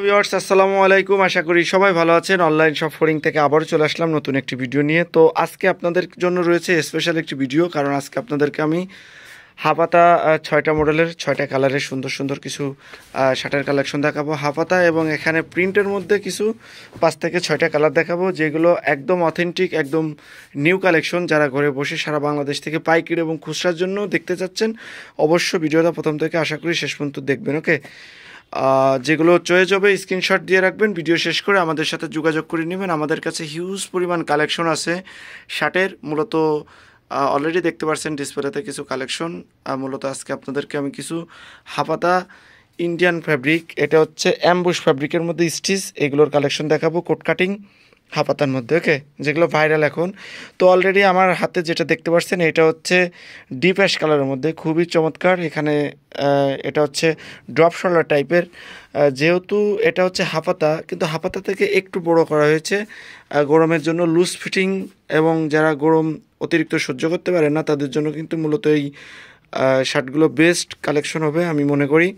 Viewers আসসালামু আলাইকুম, আশা করি সবাই ভালো আছেন। অনলাইন শপ ফোরিং থেকে আবারও চলে আসলাম নতুন একটি ভিডিও নিয়ে। তো আজকে আপনাদের জন্য রয়েছে স্পেশাল একটি ভিডিও, কারণ আজকে আপনাদেরকে আমি হাফাতা 6টা মডেলের 6টা কালারের সুন্দর সুন্দর কিছু শার্টের কালেকশন দেখাবো হাফাতা, এবং এখানে প্রিন্টের মধ্যে কিছু 5 থেকে 6টা কালার দেখাবো, যেগুলো একদম অথেন্টিক, একদম নিউ কালেকশন। যারা ঘরে বসে সারা বাংলাদেশ থেকে পাইকারি এবং খুচরার জন্য দেখতে চাচ্ছেন, অবশ্য ভিডিওটা প্রথম থেকে আশা করি শেষ পর্যন্ত দেখবেন। ওকে, যেগুলো চয়েস হবে স্ক্রিনশট দিয়ে রাখবেন, ভিডিও শেষ করে আমাদের সাথে যোগাযোগ করে নেবেন। আমাদের কাছে হিউজ পরিমাণ কালেকশন আছে শার্টের। মূলত অলরেডি দেখতে পাচ্ছেন ডিসপ্লেতে কিছু কালেকশন। মূলত আজকে আপনাদেরকে আমি কিছু হাফাতা ইন্ডিয়ান ফ্যাব্রিক, এটা হচ্ছে অ্যাম্বুশ ফ্যাব্রিকের মধ্যে স্টিচ, এগুলোর কালেকশন দেখাবো কোট কাটিং হাফাতার মধ্যে। ওকে, যেগুলো ভাইরাল এখন। তো অলরেডি আমার হাতে যেটা দেখতে পাচ্ছেন এটা হচ্ছে ডিপ অ্যাশ কালারের মধ্যে, খুবই চমৎকার। এখানে এটা হচ্ছে ড্রপ শোল্ডার টাইপের, যেহেতু এটা হচ্ছে হাফাতা, কিন্তু হাফাতা থেকে একটু বড় করা হয়েছে গরমের জন্য, লুজ ফিটিং, এবং যারা গরম অতিরিক্ত সহ্য করতে পারে না তাদের জন্য কিন্তু মূলত এই শার্টগুলো বেস্ট কালেকশন হবে আমি মনে করি।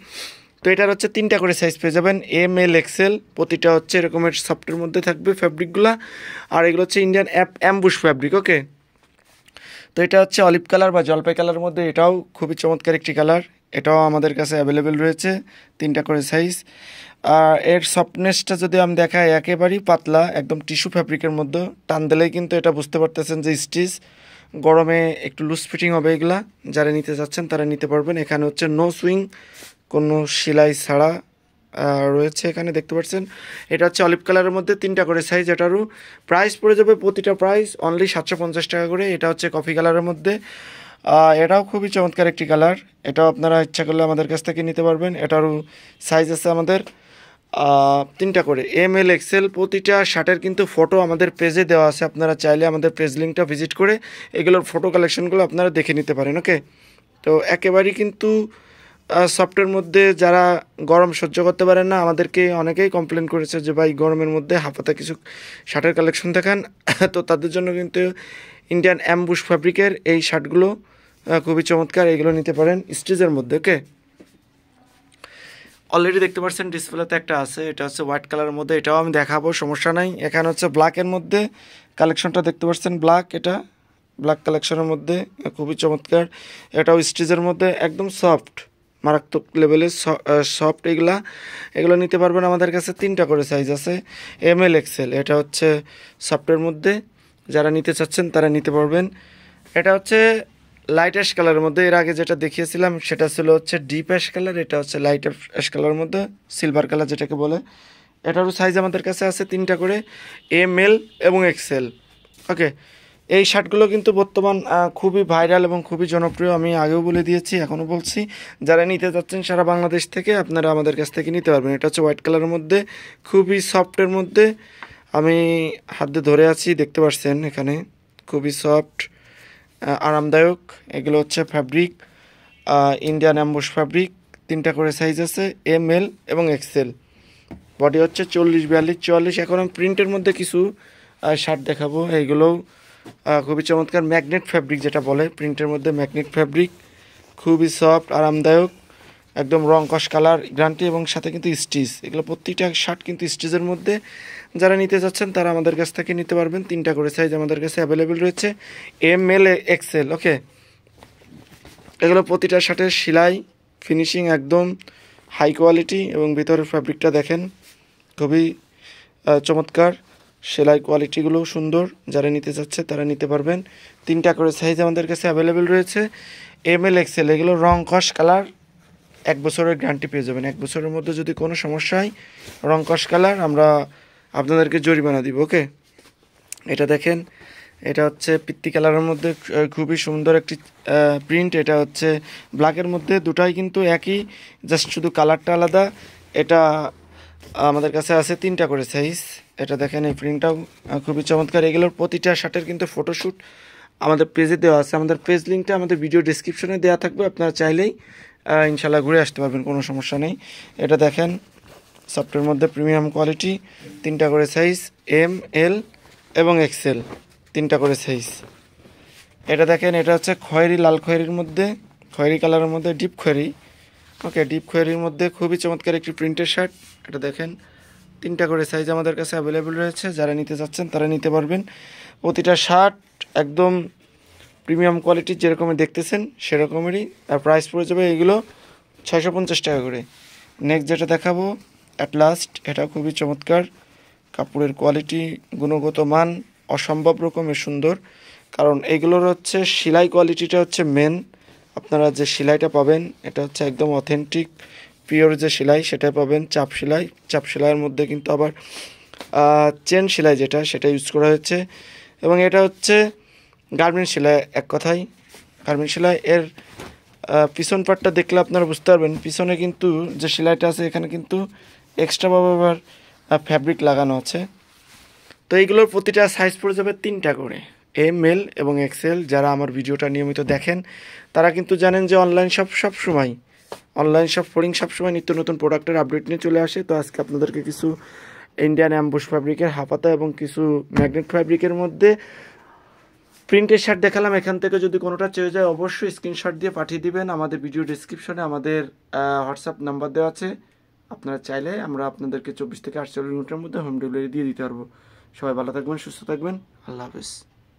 তো এটার হচ্ছে 3টা করে সাইজ পেয়ে যাবেন, এম এল এক্সেল। প্রতিটা হচ্ছে এরকমের সফটের মধ্যে থাকবে ফ্যাব্রিকগুলা, আর এগুলো হচ্ছে ইন্ডিয়ান অ্যাম্বুশ ফ্যাব্রিক। ওকে, তো এটা হচ্ছে অলিভ কালার বা জলপাই কালারের মধ্যে, এটাও খুবই চমৎকার একটি কালার, এটাও আমাদের কাছে অ্যাভেলেবেল রয়েছে 3টা করে সাইজ। আর এর সফটনেসটা যদি আমি দেখাই, একেবারেই পাতলা, একদম টিস্যু ফ্যাব্রিকের মধ্যে, টান দিলেই কিন্তু এটা বুঝতে পারতেছেন যে স্টিচ। গরমে একটু লুজ ফিটিং হবে এগুলা, যারা নিতে চাচ্ছেন তারা নিতে পারবেন। এখানে হচ্ছে নো সুইং, কোনো সেলাই ছাড়া রয়েছে এখানে দেখতে পাচ্ছেন। এটা হচ্ছে অলিভ কালারের মধ্যে 3টা করে সাইজ, এটারও প্রাইস পড়ে যাবে প্রতিটা প্রাইস অনলি 750 টাকা করে। এটা হচ্ছে কফি কালারের মধ্যে, এটাও খুবই চমৎকার একটি কালার, এটাও আপনারা ইচ্ছা করলে আমাদের কাছ থেকে নিতে পারবেন। এটারও সাইজ আছে আমাদের 3টা করে এম এল এক্সেল। প্রতিটা শার্টের কিন্তু ফটো আমাদের পেজে দেওয়া আছে, আপনারা চাইলে আমাদের পেজ লিঙ্কটা ভিজিট করে এগুলোর ফটো কালেকশনগুলো আপনারা দেখে নিতে পারেন। ওকে, তো একেবারেই কিন্তু সফটের মধ্যে, যারা গরম সহ্য করতে পারেন না, আমাদেরকে অনেকেই কমপ্লেন করেছে যে ভাই গরমের মধ্যে হাফাতা কিছু শার্টের কালেকশন দেখান। তো তাদের জন্য কিন্তু ইন্ডিয়ান অ্যাম্বুশ ফ্যাব্রিকের এই শার্টগুলো খুবই চমৎকার, এগুলো নিতে পারেন স্টিচের মধ্যে। ওকে, অলরেডি দেখতে পাচ্ছেন ডিসপ্লেতে একটা আছে, এটা হচ্ছে হোয়াইট কালারের মধ্যে, এটাও আমি দেখাবো, সমস্যা নাই। এখানে হচ্ছে ব্ল্যাকের মধ্যে কালেকশনটা দেখতে পাচ্ছেন, ব্ল্যাক, এটা ব্ল্যাক কালেকশনের মধ্যে খুবই চমৎকার। এটাও স্টিচের মধ্যে, একদম সফট, মারাত্মক লেভেলের সফট। এগুলো নিতে পারবেন আমাদের কাছে। 3টা করে সাইজ আছে, এম এল এক্সেল। এটা হচ্ছে সফটের মধ্যে, যারা নিতে চাচ্ছেন তারা নিতে পারবেন। এটা হচ্ছে লাইট অ্যাশ কালারের মধ্যে, এর আগে যেটা দেখিয়েছিলাম সেটা ছিল হচ্ছে ডিপ অ্যাশ কালার, এটা হচ্ছে লাইট অ্যাশ কালারের মধ্যে, সিলভার কালার যেটাকে বলে। এটারও সাইজ আমাদের কাছে আছে 3টা করে, এম এল এবং এক্সেল। ওকে, এই শার্টগুলো কিন্তু বর্তমান খুবই ভাইরাল এবং খুবই জনপ্রিয়, আমি আগেও বলে দিয়েছি, এখনও বলছি। যারা নিতে চাচ্ছেন সারা বাংলাদেশ থেকে আপনারা আমাদের কাছ থেকে নিতে পারবেন। এটা হচ্ছে হোয়াইট কালারের মধ্যে, খুবই সফটের মধ্যে, আমি হাতে ধরে আছি, দেখতে পাচ্ছেন এখানে, খুবই সফট, আরামদায়ক। এগুলো হচ্ছে ফ্যাব্রিক ইন্ডিয়ান অ্যাম্বুশ ফ্যাব্রিক। 3টা করে সাইজ আছে, এম এল এবং এক্সেল। বডি হচ্ছে 40, 42, 44। এখন আমি প্রিন্টের মধ্যে কিছু শার্ট দেখাবো, এইগুলোও খুবই চমৎকার, ম্যাগনেট ফ্যাব্রিক যেটা বলে, প্রিন্টের মধ্যে ম্যাগনেট ফ্যাব্রিক, খুবই সফট, আরামদায়ক, একদম রং কস কালার গ্যারান্টি, এবং সাথে কিন্তু স্টিচ। এগুলো প্রত্যেকটা শার্ট কিন্তু স্টিচের মধ্যে। যারা নিতে চাচ্ছেন তারা আমাদের কাছ থেকে নিতে পারবেন। 3টা করে সাইজ আমাদের কাছে অ্যাভেলেবেল রয়েছে, এম এল এক্সেল। ওকে, এগুলো প্রতিটা শার্টের সেলাই ফিনিশিং একদম হাই কোয়ালিটি, এবং ভিতরের ফ্যাব্রিকটা দেখেন খুবই চমৎকার, সেলাই কোয়ালিটিগুলোও সুন্দর। যারা নিতে চাচ্ছে তারা নিতে পারবেন। 3টা করে সাইজ আমাদের কাছে অ্যাভেলেবেল রয়েছে, এম এল এক্সেল। এগুলো রং কস কালার 1 বছরের গ্যারান্টি পেয়ে যাবেন। 1 বছরের মধ্যে যদি কোনো সমস্যা হয়, রং কস কালার, আমরা আপনাদেরকে জরিমানা দিব। ওকে, এটা দেখেন, এটা হচ্ছে পিত্তি কালারের মধ্যে, খুবই সুন্দর একটি প্রিন্ট। এটা হচ্ছে ব্ল্যাকের মধ্যে, দুটাই কিন্তু একই, জাস্ট শুধু কালারটা আলাদা। এটা আমাদের কাছে আছে 3টা করে সাইজ। এটা দেখেন, এই প্রিন্টটাও খুবই চমৎকার। এগুলোর প্রতিটা শার্টের কিন্তু ফটোশ্যুট আমাদের পেজে দেওয়া আছে, আমাদের পেজ লিঙ্কটা আমাদের ভিডিও ডিসক্রিপশনে দেওয়া থাকবে, আপনারা চাইলেই ইনশাল্লাহ ঘুরে আসতে পারবেন, কোনো সমস্যা নেই। এটা দেখেন সফটের মধ্যে প্রিমিয়াম কোয়ালিটি, 3টা করে সাইজ, এম এল এবং এক্সেল, 3টা করে সাইজ। এটা দেখেন, এটা হচ্ছে খয়েরি, লাল খয়েরির মধ্যে, খয়েরি কালারের মধ্যে, ডিপ খয়েরি, ওকে, ডিপ খয়েরির মধ্যে খুবই চমৎকার একটি প্রিন্টের শার্ট। এটা দেখেন, 3টা করে সাইজ আমাদের কাছে অ্যাভেলেবেল রয়েছে। যারা নিতে চাচ্ছেন তারা নিতে পারবেন। প্রতিটা শার্ট একদম প্রিমিয়াম কোয়ালিটির, যেরকমই দেখতেছেন সেরকমেরই। আর প্রাইস পড়ে যাবে এগুলো 650 টাকা করে। নেক্সট যেটা দেখাবো অ্যাট লাস্ট, এটা খুবই চমৎকার। কাপড়ের কোয়ালিটি, গুণগত মান অসম্ভব রকমের সুন্দর। কারণ এগুলোর হচ্ছে সেলাই কোয়ালিটিটা হচ্ছে মেন। আপনারা যে সেলাইটা পাবেন এটা হচ্ছে একদম অথেন্টিক পিওর যে সেলাই সেটাই পাবেন। চাপ সেলাই, চাপ সেলাইয়ের মধ্যে কিন্তু আবার চেন সেলাই যেটা সেটা ইউজ করা হয়েছে। এবং এটা হচ্ছে গার্মেন্ট সেলাই, এক কথায় গার্মেন্ট সেলাই। এর পিছন পার্টটা দেখলে আপনারা বুঝতে পারবেন, পিছনে কিন্তু যে সেলাইটা আছে এখানে কিন্তু এক্সট্রাভাবে আবার ফ্যাব্রিক লাগানো আছে। তো এইগুলোর প্রতিটা সাইজ পড়ে যাবে 3টা করে, এম এল এবং এক্সেল। যারা আমার ভিডিওটা নিয়মিত দেখেন তারা কিন্তু জানেন যে অনলাইন শপ ফোরিং সবসময় নিত্য নতুন প্রোডাক্টের আপডেট নিয়ে চলে আসে। তো আজকে আপনাদেরকে কিছু ইন্ডিয়ান অ্যাম্বুশ ফ্যাব্রিকের হাফাতা এবং কিছু ম্যাগনেট ফ্যাব্রিকের মধ্যে প্রিন্টের শার্ট দেখালাম। এখান থেকে যদি কোনোটা চেয়ে যায় অবশ্যই স্ক্রিনশট দিয়ে পাঠিয়ে দিবেন। আমাদের ভিডিও ডিসক্রিপশনে আমাদের হোয়াটসঅ্যাপ নাম্বার দেওয়া আছে। আপনারা চাইলে আমরা আপনাদেরকে 24 থেকে 48 মিনিটের মধ্যে হোম ডেলিভারি দিয়ে দিতে পারবো। সবাই ভালো থাকবেন, সুস্থ থাকবেন, আল্লাহ হাফেজ।